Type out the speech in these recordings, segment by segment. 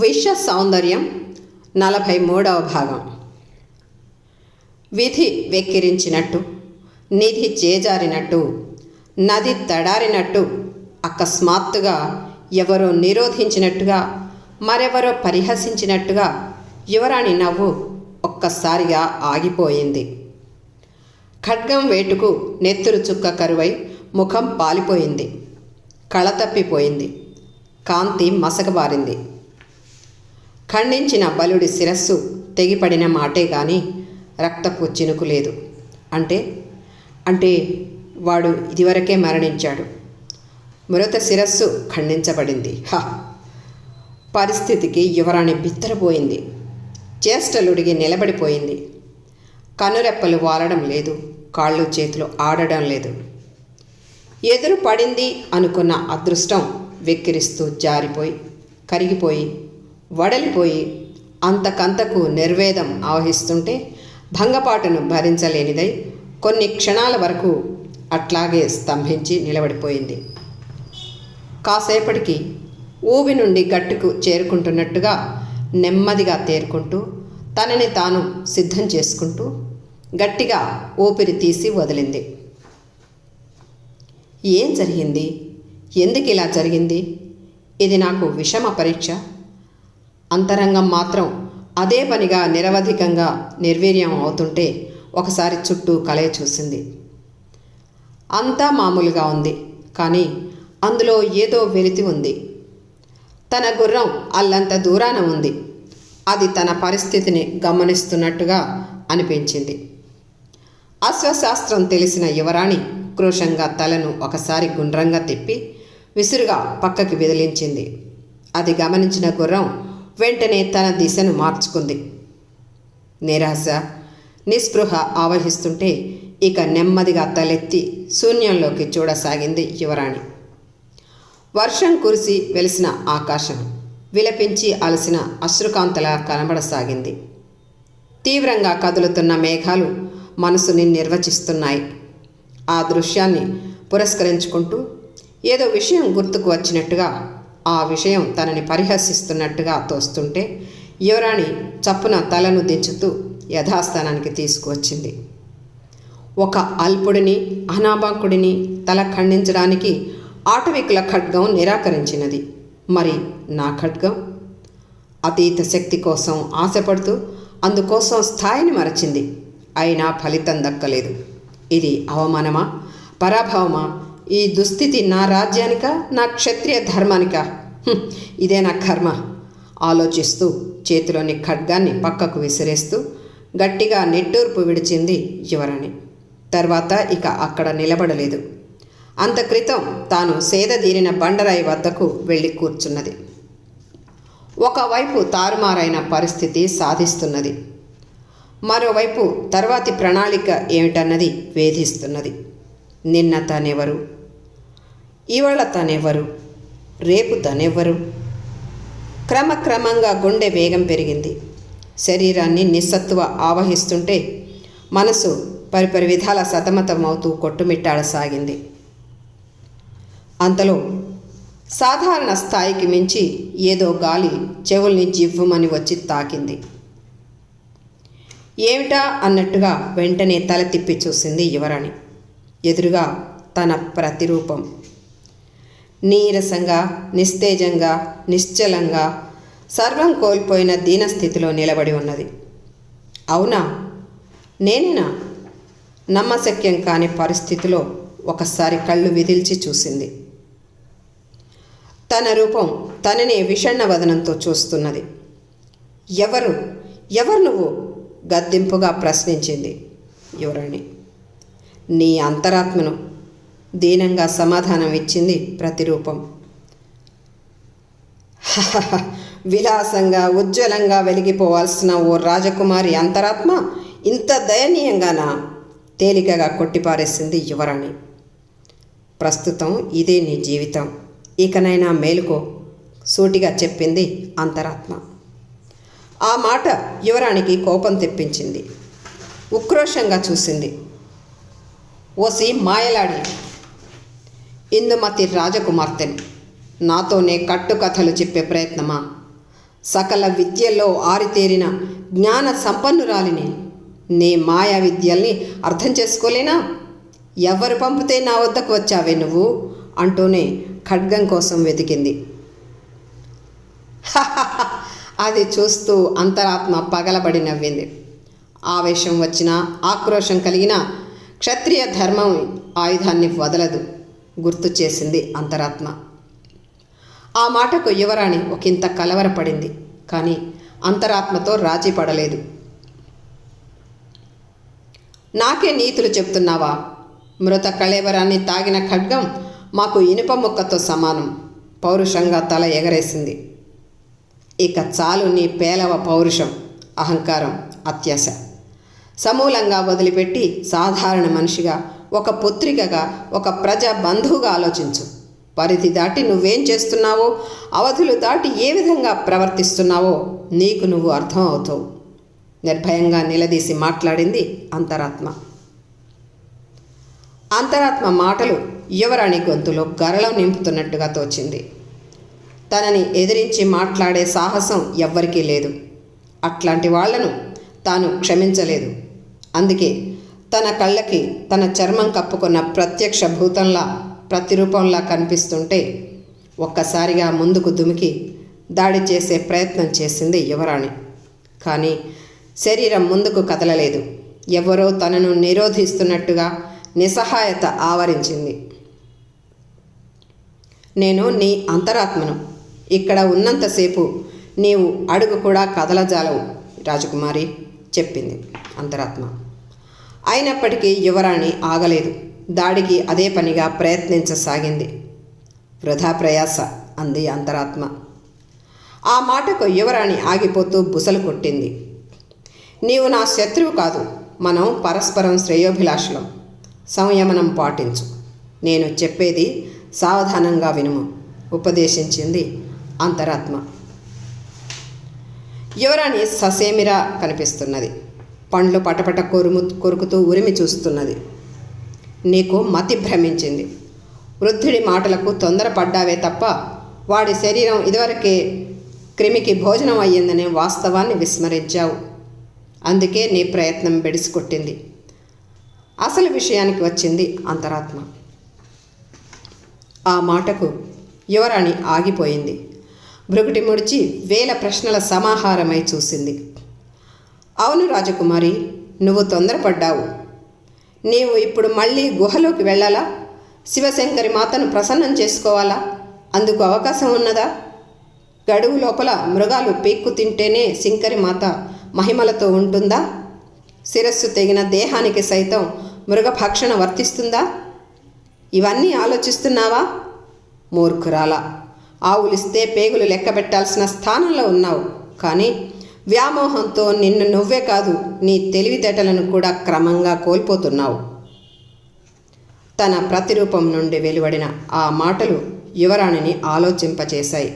విశ్వ సౌందర్యం 43వ భాగం. విధి వెక్కిరించినట్టు, నిధి చేజారినట్టు, నది తడారినట్టు, అకస్మాత్తుగా ఎవరో నిరోధించినట్టుగా, మరెవరో పరిహసించినట్టుగా యువరాణి నవ్వు ఒక్కసారిగా ఆగిపోయింది. ఖడ్గం వేటుకు నెత్తురు చుక్క కరువై ముఖం పాలిపోయింది. కళ తప్పిపోయింది. కాంతి మసకబారింది. ఖండించిన బలుడి శిరస్సు తెగిపడిన మాటే గాని రక్తపు చినుకు లేదు. అంటే వాడు ఇదివరకే మరణించాడు. మృత శిరస్సు ఖండించబడింది. పరిస్థితికి యువరాణి బిత్తరపోయింది. చేష్టలుడిగి నిలబడిపోయింది. కనురెప్పలు వాలడం లేదు. కాళ్ళు చేతులు ఆడడం లేదు. ఎదురు పడింది అనుకున్న అదృష్టం వెక్కిరిస్తూ జారిపోయి, కరిగిపోయి, వడలిపోయి, అంతకంతకు నిర్వేదం ఆవహిస్తుంటే భంగపాటును భరించలేనిదై కొన్ని క్షణాల వరకు అట్లాగే స్తంభించి నిలబడిపోయింది. కాసేపటికి ఊబి నుండి గట్టుకు చేరుకుంటున్నట్టుగా నెమ్మదిగా తేరుకుంటూ, తనని తాను సిద్ధం చేసుకుంటూ గట్టిగా ఊపిరి తీసి వదిలింది. ఏం జరిగింది? ఎందుకు ఇలా జరిగింది? ఇది నాకు విషమ పరీక్ష. అంతరంగం మాత్రం అదే పనిగా నిరవధికంగా నిర్వీర్యం అవుతుంటే ఒకసారి చుట్టూ కలయ చూసింది. అంతా మామూలుగా ఉంది, కానీ అందులో ఏదో వెలితి ఉంది. తన గుర్రం అల్లంత దూరాన ఉంది. అది తన పరిస్థితిని గమనిస్తున్నట్టుగా అనిపించింది. అశ్వశాస్త్రం తెలిసిన యువరాణి క్రోషంగా తలను ఒకసారి గుండ్రంగా తిప్పి విసురుగా పక్కకి విదిలించింది. అది గమనించిన గుర్రం వెంటనే తన దిశను మార్చుకుంది. నిరాశ, నిస్పృహ ఆవహిస్తుంటే ఇక నెమ్మదిగా తలెత్తి శూన్యంలోకి చూడసాగింది యువరాణి. వర్షం కురిసి వెలిసిన ఆకాశం విలపించి అలసిన అశ్రుకాంతలా కనబడసాగింది. తీవ్రంగా కదులుతున్న మేఘాలు మనసుని నిర్వచిస్తున్నాయి. ఆ దృశ్యాన్ని పురస్కరించుకుంటూ ఏదో విషయం గుర్తుకు వచ్చినట్టుగా, ఆ విషయం తనని పరిహసిస్తున్నట్టుగా తోస్తుంటే యువరాణి చప్పున తలను దించుతూ యథాస్థానానికి తీసుకువచ్చింది. ఒక అల్పుడిని, అనామకుడిని తల ఖండించడానికి ఆటవికుల ఖడ్గం నిరాకరించినది. మరి నా ఖడ్గం? అతీత శక్తి కోసం ఆశపడుతూ అందుకోసం స్థాయిని మరచింది. అయినా ఫలితం దక్కలేదు. ఇది అవమానమా, పరాభవమా? ఈ దుస్థితి నా రాజ్యానిక, నా క్షత్రియ ధర్మానిక? ఇదే నా కర్మ ఆలోచిస్తూ చేతిలోని ఖడ్గాన్ని పక్కకు విసిరేస్తూ గట్టిగా నిట్టూర్పు విడిచింది యువరాణి. తర్వాత ఇక అక్కడ నిలబడలేదు. అంత క్రితం తాను సేదదీరిన బండరాయి వద్దకు వెళ్ళి కూర్చున్నది. ఒకవైపు తారుమారైన పరిస్థితి సాధిస్తున్నది. మరోవైపు తర్వాతి ప్రణాళిక ఏమిటన్నది వేధిస్తున్నది. నిన్న తానెవరు? ఇవాళ తానెవరు? రేపు తానెవరు? క్రమక్రమంగా గుండె వేగం పెరిగింది. శరీరాన్ని నిస్సత్తువ ఆవహిస్తుంటే మనసు పరిపరి విధాల సతమతమవుతూ కొట్టుమిట్టాడసాగింది. అంతలో సాధారణ స్థాయికి మించి ఏదో గాలి చెవుల్ని జివ్వుమని వచ్చి తాకింది. ఏమిటా అన్నట్టుగా వెంటనే తల తిప్పి చూసింది యువరాణి. ఎదురుగా తన ప్రతిరూపం నీరసంగా, నిస్తేజంగా, నిశ్చలంగా, సర్వం కోల్పోయిన దీనస్థితిలో నిలబడి ఉన్నది. అవునా, నేనేనా? నమ్మశక్యం కాని పరిస్థితిలో ఒకసారి కళ్ళు విదిల్చి చూసింది. తన రూపం తననే విషణ్ణ వదనంతో చూస్తున్నది. ఎవరు నువ్వు? గద్దింపుగా ప్రశ్నించింది యువరాణి. నీ అంతరాత్మను, దీనంగా సమాధానం ఇచ్చింది ప్రతిరూపం. విలాసంగా, ఉజ్వలంగా వెలిగిపోవాల్సిన ఓ రాజకుమారి అంతరాత్మ ఇంత దయనీయంగానా? తేలికగా కొట్టిపారేసింది యువరాణి. ప్రస్తుతం ఇదే నీ జీవితం. ఇకనైనా మేలుకో, సూటిగా చెప్పింది అంతరాత్మ. ఆ మాట యువరాణికి కోపం తెప్పించింది. ఉక్రోషంగా చూసింది. ఓసి మాయలాడి, ఇందుమతి రాజకుమార్తెను నాతోనే కట్టుకథలు చెప్పే ప్రయత్నమా? సకల విద్యల్లో ఆరితేరిన జ్ఞాన సంపన్నురాలిని. నీ మాయా విద్యల్ని అర్థం చేసుకోలేనా? ఎవరు పంపితే నా వద్దకు వచ్చావే నువ్వు అంటూనే ఖడ్గం కోసం వెతికింది. అది చూస్తూ అంతరాత్మ పగలబడి నవ్వింది. ఆవేశం వచ్చినా, ఆక్రోశం కలిగినా క్షత్రియ ధర్మం ఆయుధాన్ని వదలదు గుర్తు చేసింది అంతరాత్మ. ఆ మాటకు యువరాణి ఒకంత కలవరపడింది. కానీ అంతరాత్మతో రాజీ పడలేదు. నాకే నీతులు చెప్తున్నావా? మృత కళేబరాన్ని తాగిన ఖడ్గం మాకు ఇనుప ముక్కతో సమానం పౌరుషంగా తల ఎగరేసింది. ఇక చాలు నీ పేలవ పౌరుషం, అహంకారం, అత్యాశ. సమూలంగా వదిలిపెట్టి సాధారణ మనిషిగా, ఒక పుత్రికగా, ఒక ప్రజా బంధువుగా ఆలోచించు. పరిధి దాటి నువ్వేం చేస్తున్నావో, అవధులు దాటి ఏ విధంగా ప్రవర్తిస్తున్నావో నీకు నువ్వు అర్థం అవుతావు. నిర్భయంగా నిలదీసి మాట్లాడింది అంతరాత్మ. అంతరాత్మ మాటలు యువరాణి గొంతులో గరళం నింపుతున్నట్టుగా తోచింది. తనని ఎదిరించి మాట్లాడే సాహసం ఎవ్వరికీ లేదు. అట్లాంటి వాళ్లను తాను క్షమించలేదు. అందుకే తన కళ్ళకి తన చర్మం కప్పుకున్న ప్రత్యక్ష భూతంలా, ప్రతిరూపంలా కనిపిస్తుంటే ఒక్కసారిగా ముందుకు దుమికి దాడి చేసే ప్రయత్నం చేసింది యువరాణి. కానీ శరీరం ముందుకు కదలలేదు. ఎవరో తనను నిరోధిస్తున్నట్టుగా నిస్సహాయత ఆవరించింది. నేను నీ అంతరాత్మను. ఇక్కడ ఉన్నంతసేపు నీవు అడుగు కూడా కదలజాలవు రాజకుమారి చెప్పింది అంతరాత్మ. అయినప్పటికీ యువరాణి ఆగలేదు. దాడికి అదే పనిగా ప్రయత్నించసాగింది. వృధా ప్రయాస అంది అంతరాత్మ. ఆ మాటకు యువరాణి ఆగిపోతూ బుసలు కొట్టింది. నీవు నా శత్రువు కాదు. మనం పరస్పరం శ్రేయోభిలాషులం. సంయమనం పాటించు. నేను చెప్పేది సావధానంగా వినుము ఉపదేశించింది అంతరాత్మ. యువరాణి ససేమిరా కనిపిస్తున్నది. పండ్లు పటపట కొరుకుతూ ఉరిమి చూస్తున్నది. నీకు మతి భ్రమించింది. వృద్ధుడి మాటలకు తొందరపడ్డావే తప్ప వాడి శరీరం ఇదివరకే క్రిమికి భోజనం అయ్యిందనే వాస్తవాన్ని విస్మరించావు. అందుకే నీ ప్రయత్నం బెడిసికొట్టింది. అసలు విషయానికి వచ్చింది అంతరాత్మ. ఆ మాటకు యువరాణి ఆగిపోయింది. భృగుటి ముడిచి వేల ప్రశ్నల సమాహారమై చూసింది. అవును రాజకుమారి, నువ్వు తొందరపడ్డావు. నీవు ఇప్పుడు మళ్ళీ గుహలోకి వెళ్ళాలా? శివశంకరి మాతను ప్రసన్నం చేసుకోవాలా? అందుకు అవకాశం ఉన్నదా? గడువు లోపల మృగాలు పీక్కు తింటేనే శంకరి మాత మహిమలతో ఉంటుందా? శిరస్సు తెగిన దేహానికి సైతం మృగభక్షణ వర్తిస్తుందా? ఇవన్నీ ఆలోచిస్తున్నావా? మూర్ఖురాలా, ఆవులిస్తే పేగులు లెక్కబెట్టాల్సిన స్థానంలో ఉన్నావు. కానీ వ్యామోహంతో నిన్ను నువ్వే కాదు, నీ తెలివితేటలను కూడా క్రమంగా కోల్పోతున్నావు. తన ప్రతిరూపం నుండి వెలువడిన ఆ మాటలు యువరాణిని ఆలోచింపచేశాయి.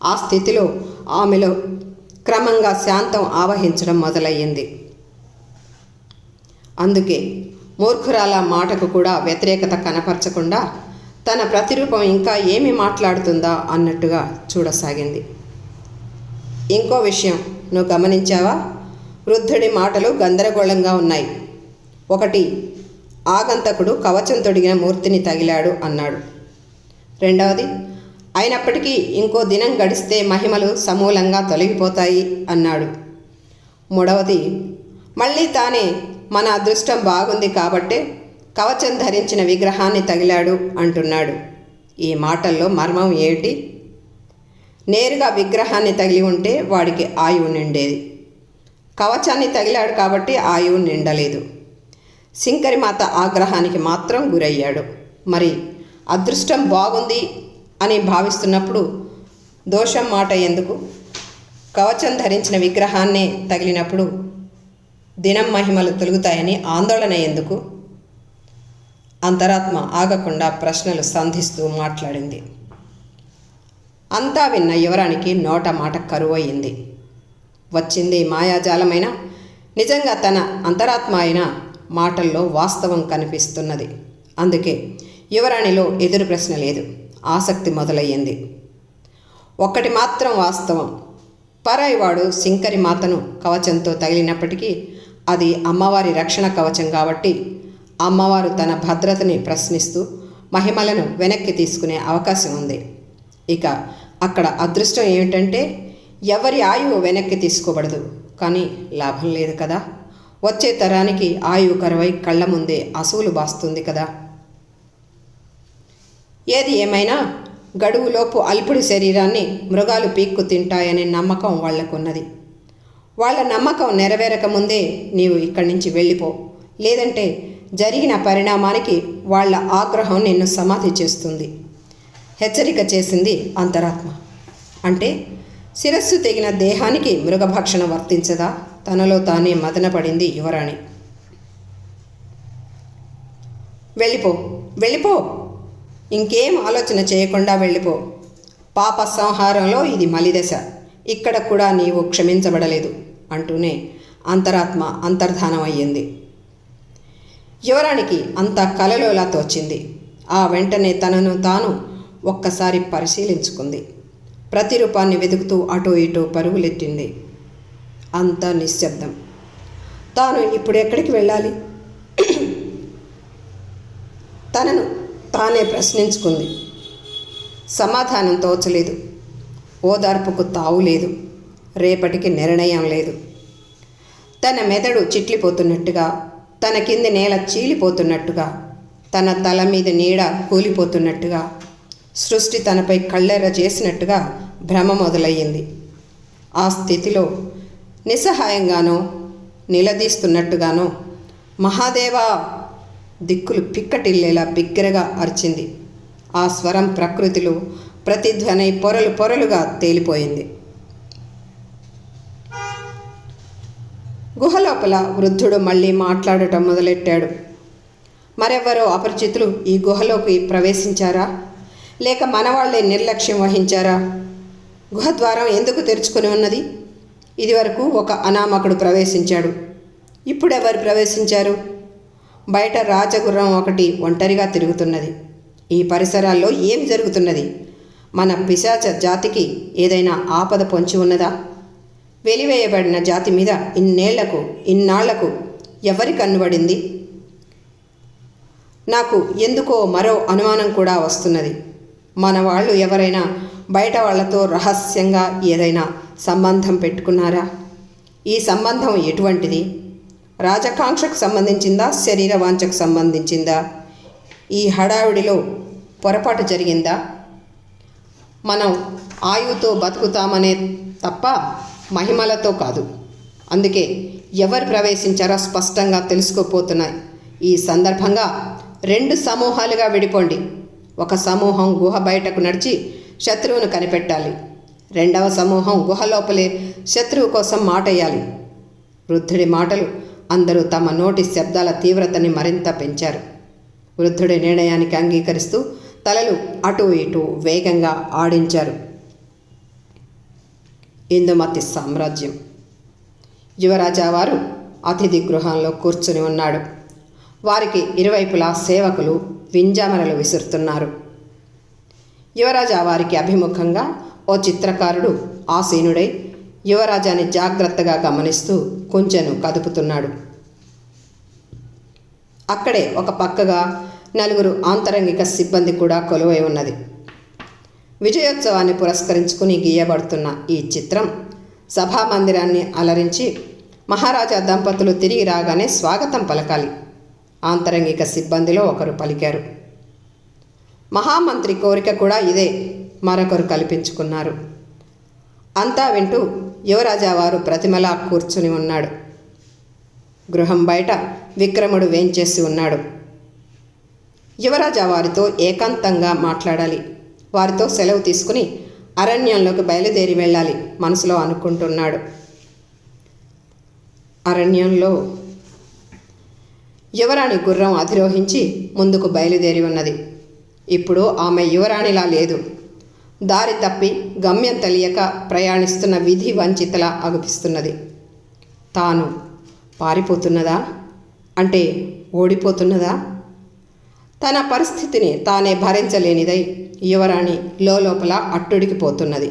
ఆ స్థితిలో ఆమెలో క్రమంగా శాంతం ఆవహించడం మొదలయ్యింది. అందుకే మూర్ఖురాల మాటకు కూడా వ్యతిరేకత కనపరచకుండా తన ప్రతిరూపం ఇంకా ఏమి మాట్లాడుతుందా అన్నట్టుగా చూడసాగింది. ఇంకో విషయం నువ్వు గమనించావా? వృద్ధుడి మాటలు గందరగోళంగా ఉన్నాయి. ఒకటి, ఆగంతకుడు కవచం తొడిగిన మూర్తిని తగిలాడు అన్నాడు. రెండవది, అయినప్పటికీ ఇంకో దినం గడిస్తే మహిమలు సమూలంగా తొలగిపోతాయి అన్నాడు. మూడవది, మళ్ళీ తానే మన అదృష్టం బాగుంది కాబట్టే కవచం ధరించిన విగ్రహాన్ని తగిలాడు అంటున్నాడు. ఈ మాటల్లో మర్మం ఏమిటి? నేరుగా విగ్రహాన్ని తగిలి ఉంటే వాడికి ఆయువు నిండేది. కవచాన్ని తగిలాడు కాబట్టి ఆయువు నిండలేదు. శంకరి మాత ఆగ్రహానికి మాత్రం గురయ్యాడు. మరి అదృష్టం బాగుంది అని భావిస్తున్నప్పుడు దోషం మాట ఎందుకు? కవచం ధరించిన విగ్రహాన్నే తగిలినప్పుడు దినం మహిమలు తొలుగుతాయని ఆందోళన ఎందుకు? అంతరాత్మ ఆగకుండా ప్రశ్నలు సంధిస్తూ మాట్లాడింది. అంతా విన్న యువరానికి నోట మాట కరువయ్యింది. వచ్చింది మాయాజాలమైన, నిజంగా తన అంతరాత్మ అయిన మాటల్లో వాస్తవం కనిపిస్తున్నది. అందుకే యువరాణిలో ఎదురు ప్రశ్న లేదు, ఆసక్తి మొదలయ్యింది. ఒక్కటి మాత్రం వాస్తవం, పరాయివాడు సింకరి మాతను కవచంతో తగిలినప్పటికీ అది అమ్మవారి రక్షణ కవచం కాబట్టి అమ్మవారు తన భద్రతని ప్రశ్నిస్తూ మహిమలను వెనక్కి తీసుకునే అవకాశం ఉంది. ఇక అక్కడ అదృష్టం ఏమిటంటే ఎవరి ఆయువు వెనక్కి తీసుకోబడదు, కానీ లాభం లేదు కదా. వచ్చే తరానికి ఆయువు కరువై కళ్ళ ముందే అసువులు బాస్తుంది కదా. ఏది ఏమైనా గడువులోపు అల్పుడి శరీరాన్ని మృగాలు పీక్కు తింటాయనే నమ్మకం వాళ్లకున్నది. వాళ్ళ నమ్మకం నెరవేరక ముందే నీవు ఇక్కడి నుంచి వెళ్ళిపో, లేదంటే జరిగిన పరిణామానికి వాళ్ళ ఆగ్రహం నిన్ను సమాధి చేస్తుంది. హెచ్చరిక చేసింది అంతరాత్మ. అంటే శిరస్సు తెగిన దేహానికి మృగభక్షణ వర్తించదా? తనలో తానే మదనపడింది యువరాణి. వెళ్ళిపో, వెళ్ళిపో, ఇంకేం ఆలోచన చేయకుండా వెళ్ళిపో. పాప సంహారంలో ఇది మలిదశ, ఇక్కడ కూడా నీవు క్షమించబడలేదు అంటూనే అంతరాత్మ అంతర్ధానం అయ్యింది. యువరాణికి అంత కలలోలా తోచింది. ఆ వెంటనే తనను తాను ఒక్కసారి పరిశీలించుకుంది. ప్రతిరూపాన్ని వెతుకుతూ అటూ ఇటూ పరుగులెట్టింది. అంతా నిశ్శబ్దం. తాను ఇప్పుడు ఎక్కడికి వెళ్ళాలి? తనను తానే ప్రశ్నించుకుంది. సమాధానం తోచలేదు. ఓదార్పుకు తావు లేదు. రేపటికి నిర్ణయం లేదు. తన మెదడు చిట్లిపోతున్నట్టుగా, తన కింది నేల చీలిపోతున్నట్టుగా, తన తల మీద నీడ కూలిపోతున్నట్టుగా, సృష్టి తనపై కళ్ళెర్ర చేసినట్టుగా భ్రమ మొదలయ్యింది. ఆ స్థితిలో నిస్సహాయంగానో నిలదీస్తున్నట్టుగానో మహాదేవా దిక్కులు పిక్కటిల్లేలా బిగ్గరగా అరిచింది. ఆ స్వరం ప్రకృతిలో ప్రతిధ్వనై పొరలు పొరలుగా తేలిపోయింది. గుహలోపల వృద్ధుడు మళ్ళీ మాట్లాడటం మొదలెట్టాడు. మరెవ్వరో అపరిచితులు ఈ గుహలోకి ప్రవేశించారా, లేక మనవాళ్లే నిర్లక్ష్యం వహించారా? గుహద్వారం ఎందుకు తెరుచుకొని ఉన్నది? ఇదివరకు ఒక అనామకుడు ప్రవేశించాడు. ఇప్పుడెవరు ప్రవేశించారు? బయట రాజగుర్రం ఒకటి ఒంటరిగా తిరుగుతున్నది. ఈ పరిసరాల్లో ఏం జరుగుతున్నది? మన పిశాచ జాతికి ఏదైనా ఆపద పొంచి ఉన్నదా? వెలివేయబడిన జాతి మీద ఇన్నాళ్లకు ఎవరి కన్నుబడింది? నాకు ఎందుకో మరో అనుమానం కూడా వస్తున్నది. మన వాళ్ళు ఎవరైనా బయట వాళ్లతో రహస్యంగా ఏదైనా సంబంధం పెట్టుకున్నారా? ఈ సంబంధం ఎటువంటిది? రాజకాంక్షకు సంబంధించిందా, శరీర వాంఛకు సంబంధించిందా? ఈ హడావిడిలో పొరపాటు జరిగిందా? మనం ఆయువుతో బతుకుతామనే తప్ప మహిమలతో కాదు. అందుకే ఎవరు ప్రవేశించారో స్పష్టంగా తెలుసుకోపోతున్నాయి. ఈ సందర్భంగా 2 సమూహాలుగా విడిపోండి. ఒక సమూహం గుహ బయటకు నడిచి శత్రువును కనిపెట్టాలి. 2వ సమూహం గుహ లోపలే శత్రువు కోసం మాటేయాలి. వృద్ధుడి మాటలు అందరూ తమ నోటి శబ్దాల తీవ్రతని మరింత పెంచారు. వృద్ధుడి నిర్ణయానికి అంగీకరిస్తూ తలలు అటూ ఇటూ వేగంగా ఆడించారు. ఇందుమతి సామ్రాజ్యం. యువరాజావారు అతిథి గృహంలో కూర్చుని ఉన్నాడు. వారికి ఇరువైపులా సేవకులు వింజామరలు విసురుతున్నారు. యువరాజా వారికి అభిముఖంగా ఓ చిత్రకారుడు ఆసీనుడై యువరాజాని జాగ్రత్తగా గమనిస్తూ కుంచెను కదుపుతున్నాడు. అక్కడే ఒక పక్కగా 4 ఆంతరంగిక సిబ్బంది కూడా కొలువై ఉన్నది. విజయోత్సవాన్ని పురస్కరించుకుని గీయబడుతున్న ఈ చిత్రం సభామందిరాన్ని అలరించి మహారాజా దంపతులు తిరిగి రాగానే స్వాగతం పలకాలి. ఆంతరంగిక సిబ్బందిలో ఒకరు పలికారు. మహామంత్రి కోరిక కూడా ఇదే, మరొకరు కల్పించుకున్నారు. అంతా వింటూ యువరాజావారు ప్రతిమలా కూర్చుని ఉన్నాడు. గృహం బయట విక్రముడు వేంచేసి ఉన్నాడు. యువరాజా వారితో ఏకాంతంగా మాట్లాడాలి. వారితో సెలవు తీసుకుని అరణ్యంలోకి బయలుదేరి వెళ్ళాలి మనసులో అనుకుంటున్నాడు. అరణ్యంలో యువరాణి గుర్రం అధిరోహించి ముందుకు బయలుదేరి ఉన్నది. ఇప్పుడు ఆమె యువరాణిలా లేదు. దారి తప్పి గమ్యం తెలియక ప్రయాణిస్తున్న విధి వంచితలా అగుపిస్తున్నది. తాను పారిపోతున్నదా? అంటే ఓడిపోతున్నదా? తన పరిస్థితిని తానే భరించలేనిదై యువరాణి లోపల అట్టుడికిపోతున్నది.